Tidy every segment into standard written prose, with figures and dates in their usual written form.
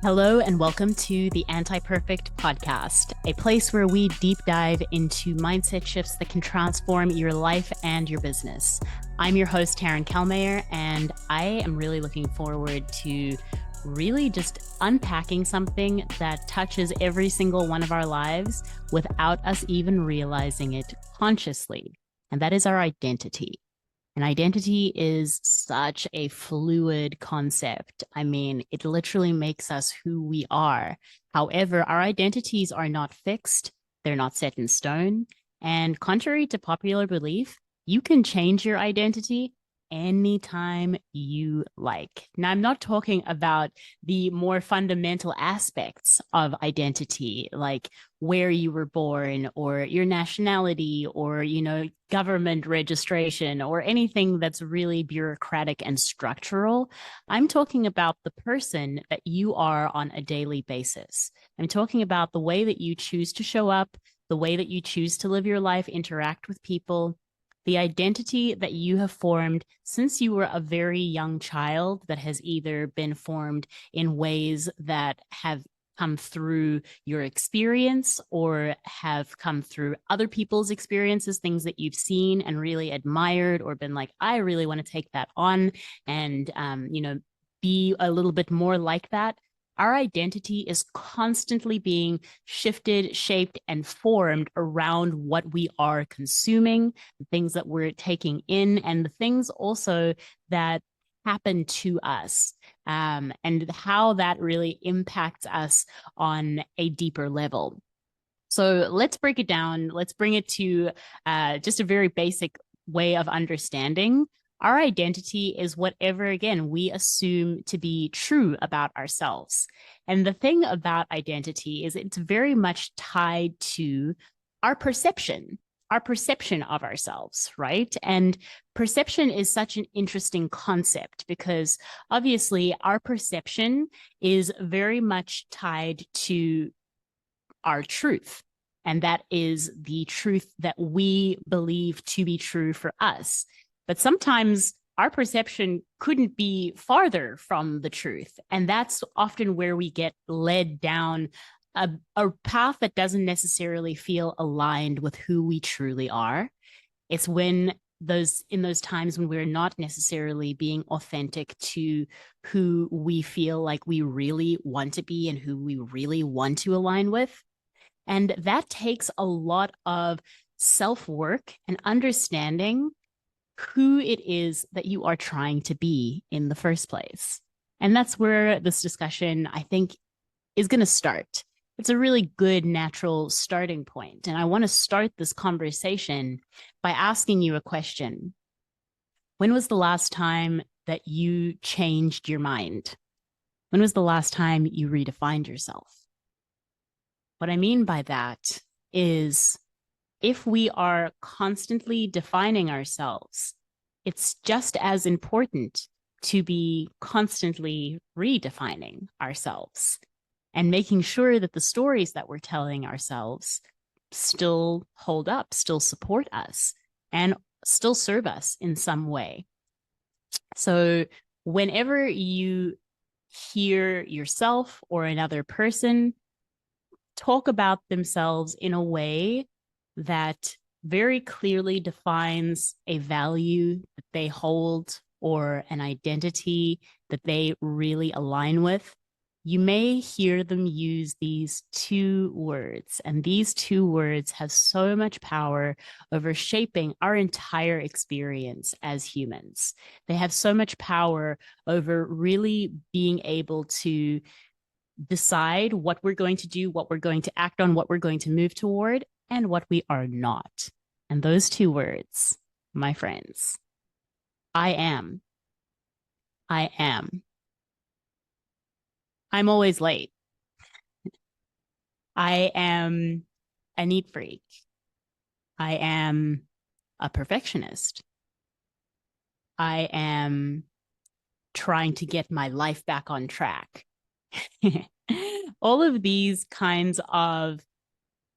Hello, and welcome to the Anti-Perfect podcast, a place where we deep dive into mindset shifts that can transform your life and your business. I'm your host, Taryn Kalmayer, and I am really looking forward to really just unpacking something that touches every single one of our lives without us even realizing it consciously, and that is our identity. And identity is such a fluid concept. I mean, it literally makes us who we are. However, our identities are not fixed, they're not set in stone. And contrary to popular belief, you can change your identity anytime you like. Now, I'm not talking about the more fundamental aspects of identity, like where you were born or your nationality or, government registration or anything that's really bureaucratic and structural. I'm talking about the person that you are on a daily basis. I'm talking about the way that you choose to show up, the way that you choose to live your life, interact with people, the identity that you have formed since you were a very young child that has either been formed in ways that have come through your experience or have come through other people's experiences, things that you've seen and really admired or been like, I really want to take that on and, be a little bit more like that. Our identity is constantly being shifted, shaped, and formed around what we are consuming, the things that we're taking in, and the things also that happen to us, and how that really impacts us on a deeper level. So let's break it down. Let's bring it to just a very basic way of understanding. Our identity is whatever, again, we assume to be true about ourselves. And the thing about identity is it's very much tied to our perception of ourselves, right? And perception is such an interesting concept because obviously our perception is very much tied to our truth. And that is the truth that we believe to be true for us. But sometimes our perception couldn't be farther from the truth. And that's often where we get led down a path that doesn't necessarily feel aligned with who we truly are. It's when in those times when we're not necessarily being authentic to who we feel like we really want to be and who we really want to align with. And that takes a lot of self-work and understanding who it is that you are trying to be in the first place. And that's where this discussion, I think, is going to start. It's a really good natural starting point. And I want to start this conversation by asking you a question. When was the last time that you changed your mind? When was the last time you redefined yourself? What I mean by that is if we are constantly defining ourselves, it's just as important to be constantly redefining ourselves and making sure that the stories that we're telling ourselves still hold up, still support us, and still serve us in some way. So whenever you hear yourself or another person talk about themselves in a way that very clearly defines a value that they hold or an identity that they really align with, you may hear them use these two words. And these two words have so much power over shaping our entire experience as humans. They have so much power over really being able to decide what we're going to do, what we're going to act on, what we're going to move toward, and what we are not. And those two words, my friends, I am. I am. I'm always late. I am a neat freak. I am a perfectionist. I am trying to get my life back on track. All of these kinds of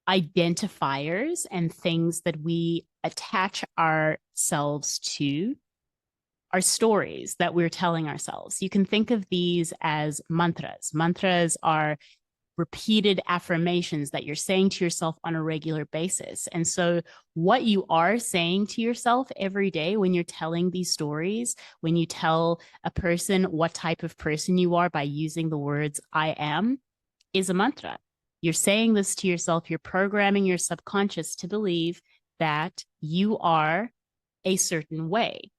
identifiers and things that we attach ourselves to are stories that we're telling ourselves. You can think of these as mantras. Mantras are repeated affirmations that you're saying to yourself on a regular basis. And so, what you are saying to yourself every day when you're telling these stories, when you tell a person what type of person you are by using the words I am, is a mantra. You're saying this to yourself, you're programming your subconscious to believe that you are a certain way.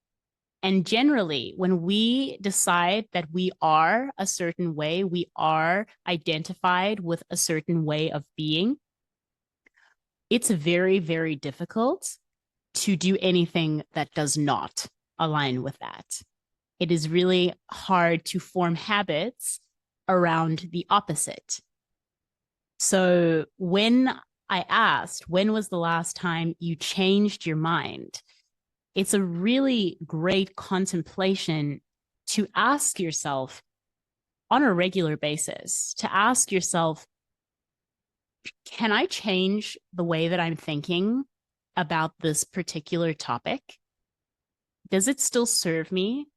And generally, when we decide that we are a certain way, we are identified with a certain way of being, it's very, very difficult to do anything that does not align with that. It is really hard to form habits around the opposite. So when I asked, when was the last time you changed your mind? It's a really great contemplation to ask yourself on a regular basis, to ask yourself, can I change the way that I'm thinking about this particular topic? Does it still serve me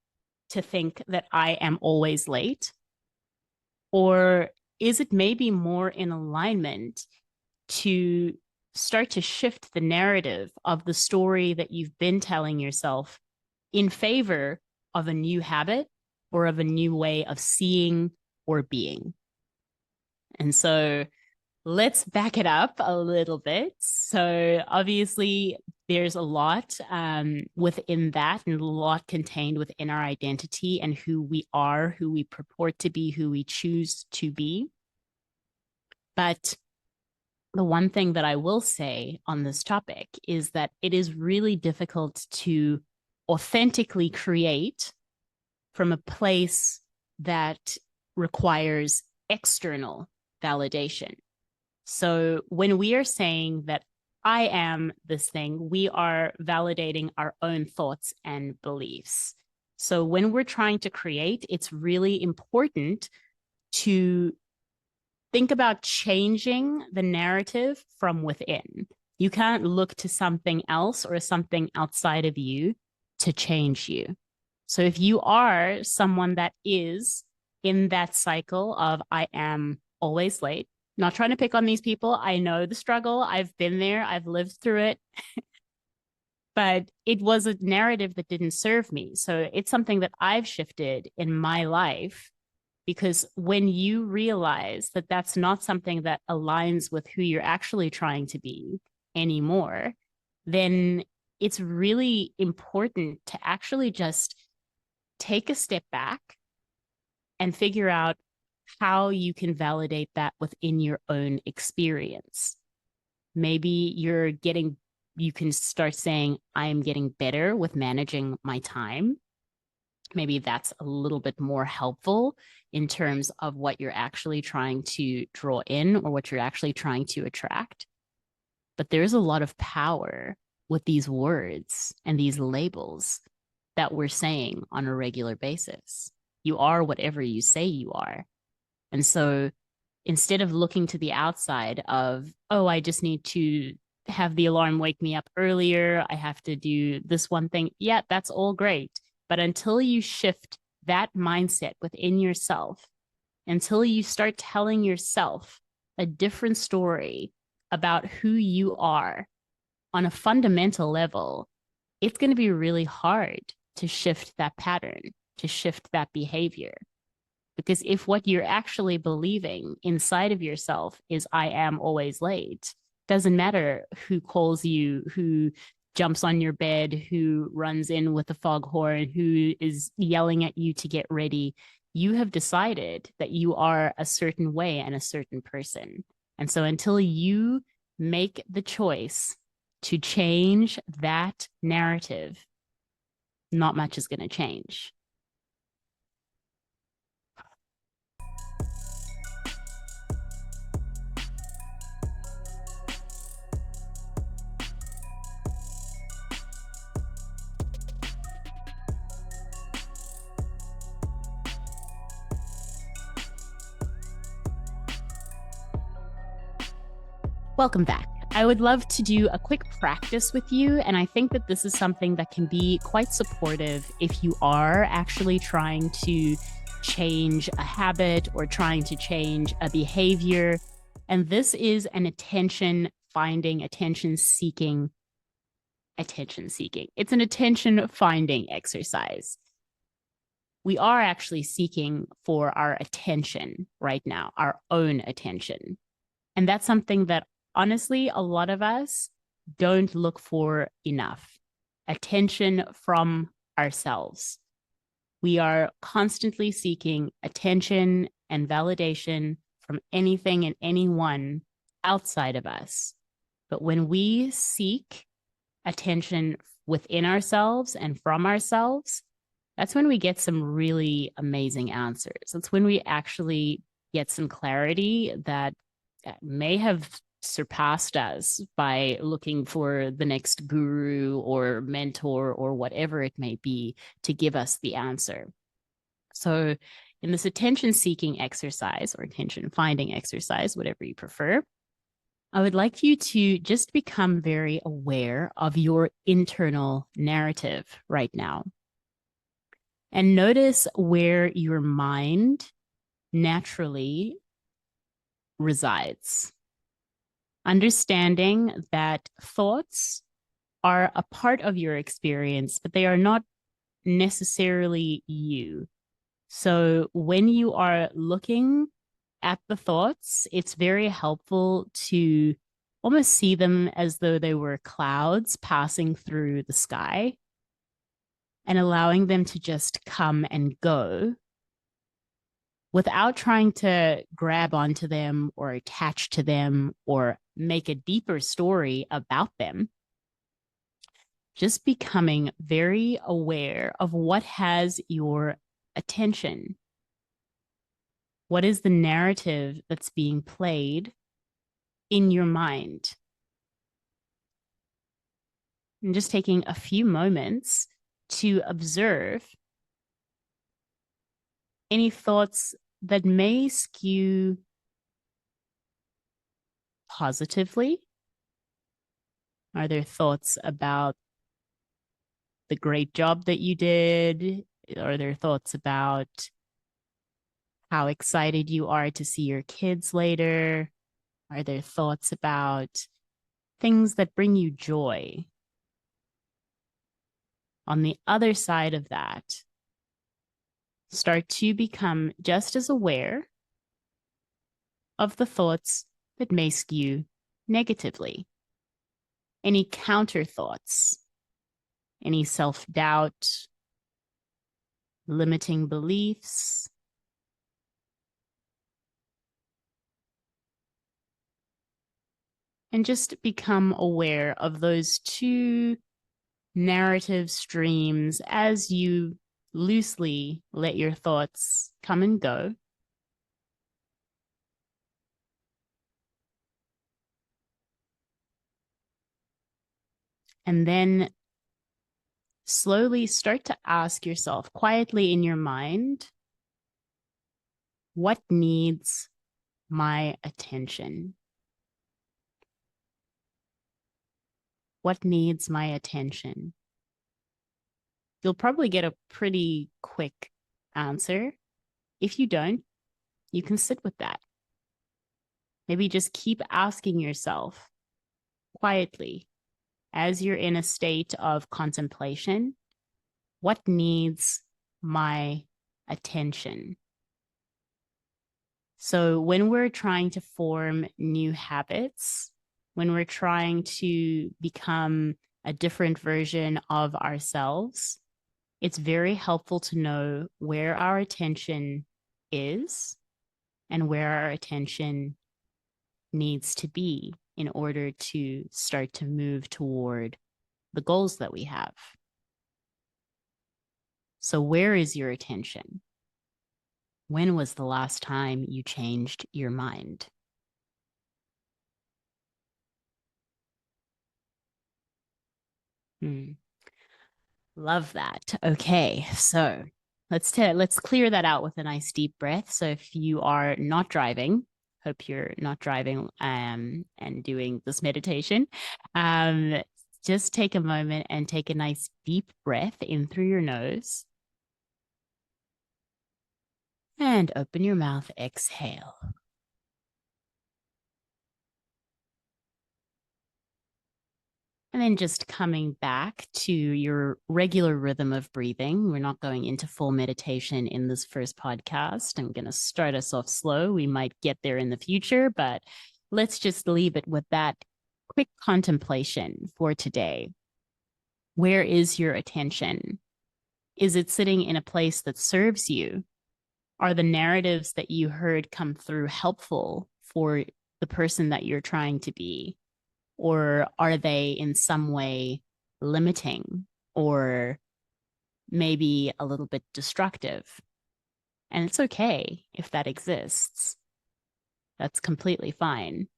to think that I am always late? Or is it maybe more in alignment to start to shift the narrative of the story that you've been telling yourself in favor of a new habit or of a new way of seeing or being? And so let's back it up a little bit. So obviously there's a lot within that, and a lot contained within our identity and who we are, who we purport to be, who we choose to be. But the one thing that I will say on this topic is that it is really difficult to authentically create from a place that requires external validation. So when we are saying that I am this thing, we are validating our own thoughts and beliefs. So when we're trying to create, it's really important to think about changing the narrative from within. You can't look to something else or something outside of you to change you. So if you are someone that is in that cycle of I am always late, not trying to pick on these people, I know the struggle, I've been there, I've lived through it, but it was a narrative that didn't serve me. So it's something that I've shifted in my life, because when you realize that that's not something that aligns with who you're actually trying to be anymore, then it's really important to actually just take a step back and figure out how you can validate that within your own experience. Maybe you can start saying, I am getting better with managing my time. Maybe that's a little bit more helpful in terms of what you're actually trying to draw in or what you're actually trying to attract. But there's a lot of power with these words and these labels that we're saying on a regular basis. You are whatever you say you are. And so instead of looking to the outside of, oh, I just need to have the alarm wake me up earlier, I have to do this one thing. Yeah, that's all great. But until you shift that mindset within yourself, until you start telling yourself a different story about who you are on a fundamental level, it's going to be really hard to shift that pattern, to shift that behavior. Because if what you're actually believing inside of yourself is I am always late, doesn't matter who calls you, who jumps on your bed, who runs in with a foghorn, who is yelling at you to get ready. You have decided that you are a certain way and a certain person. And so until you make the choice to change that narrative, not much is going to change. Welcome back. I would love to do a quick practice with you. And I think that this is something that can be quite supportive if you are actually trying to change a habit or trying to change a behavior. And this is an attention finding, attention seeking. It's an attention finding exercise. We are actually seeking for our attention right now, our own attention. And that's something that honestly, a lot of us don't look for enough attention from ourselves. We are constantly seeking attention and validation from anything and anyone outside of us. But when we seek attention within ourselves and from ourselves, that's when we get some really amazing answers. That's when we actually get some clarity that may have surpassed us by looking for the next guru or mentor or whatever it may be to give us the answer. So, in this attention seeking exercise or attention finding exercise, whatever you prefer, I would like you to just become very aware of your internal narrative right now and notice where your mind naturally resides. Understanding that thoughts are a part of your experience, but they are not necessarily you. So when you are looking at the thoughts, it's very helpful to almost see them as though they were clouds passing through the sky and allowing them to just come and go without trying to grab onto them or attach to them or make a deeper story about them. Just becoming very aware of what has your attention. What is the narrative that's being played in your mind? And just taking a few moments to observe any thoughts that may skew positively. Are there thoughts about the great job that you did? Are there thoughts about how excited you are to see your kids later? Are there thoughts about things that bring you joy? On the other side of that, start to become just as aware of the thoughts that may skew negatively. Any counter thoughts, any self-doubt, limiting beliefs, and just become aware of those two narrative streams as you loosely let your thoughts come and go. And then slowly start to ask yourself quietly in your mind, what needs my attention? What needs my attention? You'll probably get a pretty quick answer. If you don't, you can sit with that. Maybe just keep asking yourself quietly as you're in a state of contemplation, what needs my attention? So when we're trying to form new habits, when we're trying to become a different version of ourselves, it's very helpful to know where our attention is and where our attention needs to be in order to start to move toward the goals that we have. So where is your attention? When was the last time you changed your mind? Love that. Okay, so let's clear that out with a nice deep breath. So if you are not driving, hope you're not driving and doing this meditation. Um, just take a moment and take a nice deep breath in through your nose and open your mouth, exhale. And then just coming back to your regular rhythm of breathing. We're not going into full meditation in this first podcast. I'm going to start us off slow. We might get there in the future, but let's just leave it with that quick contemplation for today. Where is your attention? Is it sitting in a place that serves you? Are the narratives that you heard come through helpful for the person that you're trying to be? Or are they in some way limiting or maybe a little bit destructive? And it's okay if that exists. That's completely fine.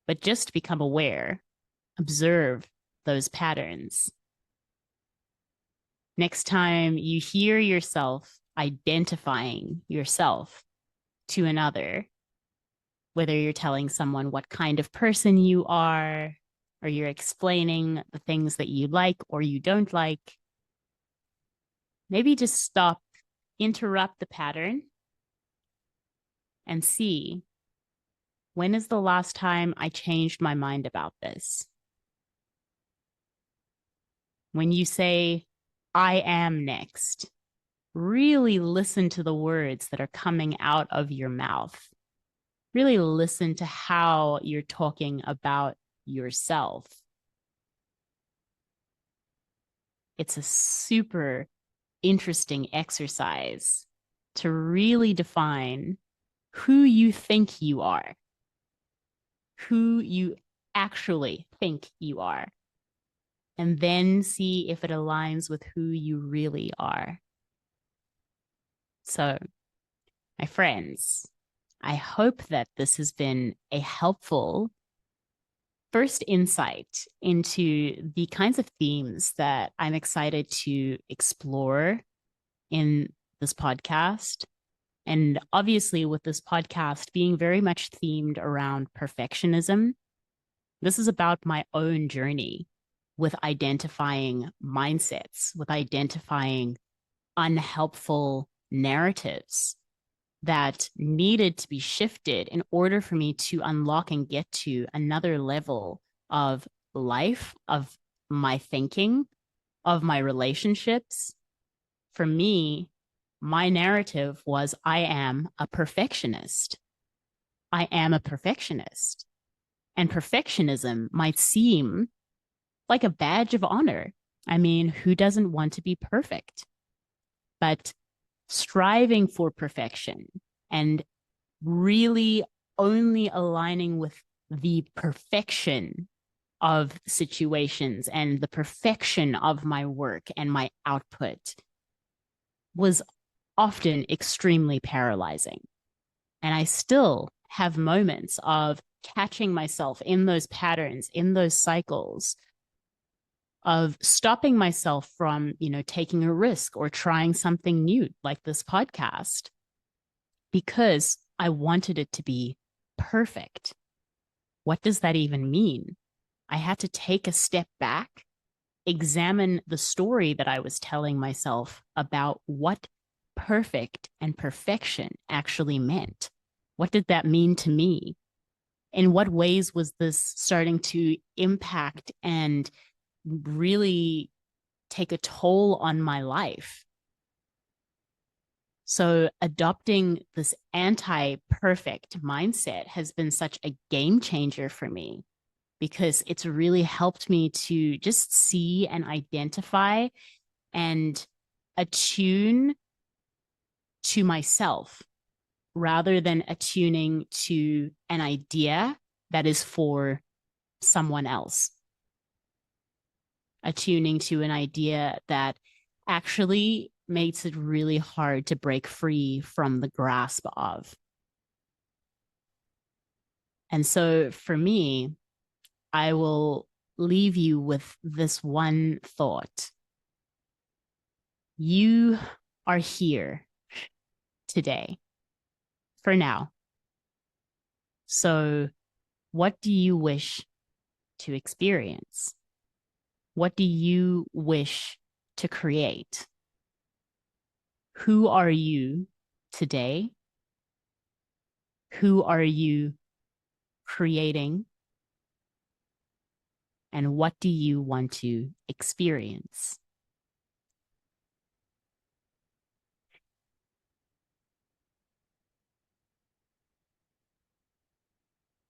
But just become aware, observe those patterns. Next time you hear yourself identifying yourself to another, whether you're telling someone what kind of person you are, or you're explaining the things that you like or you don't like, maybe just stop, interrupt the pattern, and see, when is the last time I changed my mind about this? When you say, I am next, really listen to the words that are coming out of your mouth. Really listen to how you're talking about yourself. It's a super interesting exercise to really define who you think you are, who you actually think you are, and then see if it aligns with who you really are. So, my friends, I hope that this has been a helpful first insight into the kinds of themes that I'm excited to explore in this podcast. And obviously, with this podcast being very much themed around perfectionism, this is about my own journey with identifying mindsets, with identifying unhelpful narratives that needed to be shifted in order for me to unlock and get to another level of life, of my thinking, of my relationships. For me, my narrative was I am a perfectionist. I am a perfectionist. And perfectionism might seem like a badge of honor. I mean, who doesn't want to be perfect? But striving for perfection and really only aligning with the perfection of situations and the perfection of my work and my output was often extremely paralyzing. And I still have moments of catching myself in those patterns, in those cycles of stopping myself from, taking a risk or trying something new like this podcast because I wanted it to be perfect. What does that even mean? I had to take a step back, examine the story that I was telling myself about what perfect and perfection actually meant. What did that mean to me? In what ways was this starting to impact and really take a toll on my life? So adopting this anti-perfect mindset has been such a game changer for me because it's really helped me to just see and identify and attune to myself rather than attuning to an idea that is for someone else. Attuning to an idea that actually makes it really hard to break free from the grasp of. And so for me, I will leave you with this one thought. You are here today for now. So, what do you wish to experience? What do you wish to create? Who are you today? Who are you creating? And what do you want to experience?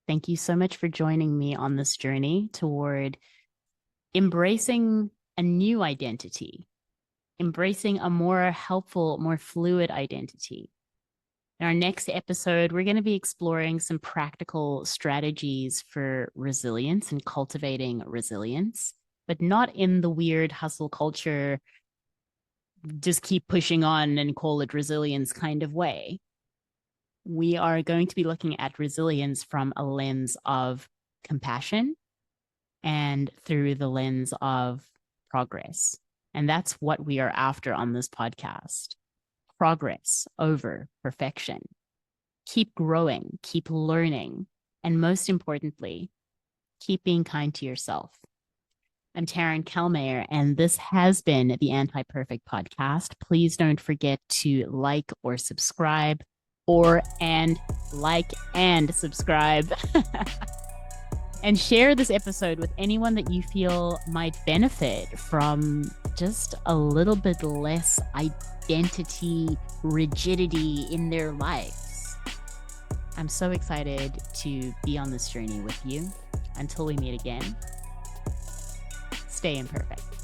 Thank you so much for joining me on this journey toward embracing a new identity, embracing a more helpful, more fluid identity. In our next episode, we're going to be exploring some practical strategies for resilience and cultivating resilience, but not in the weird hustle culture, just keep pushing on and call it resilience kind of way. We are going to be looking at resilience from a lens of compassion and through the lens of progress. And that's what we are after on this podcast. Progress over perfection. Keep growing, keep learning, and most importantly, keep being kind to yourself. I'm Taryn Kellmeyer, and this has been the Anti-Perfect Podcast. Please don't forget to like or subscribe, and subscribe. And share this episode with anyone that you feel might benefit from just a little bit less identity rigidity in their lives. I'm so excited to be on this journey with you. Until we meet again, stay imperfect.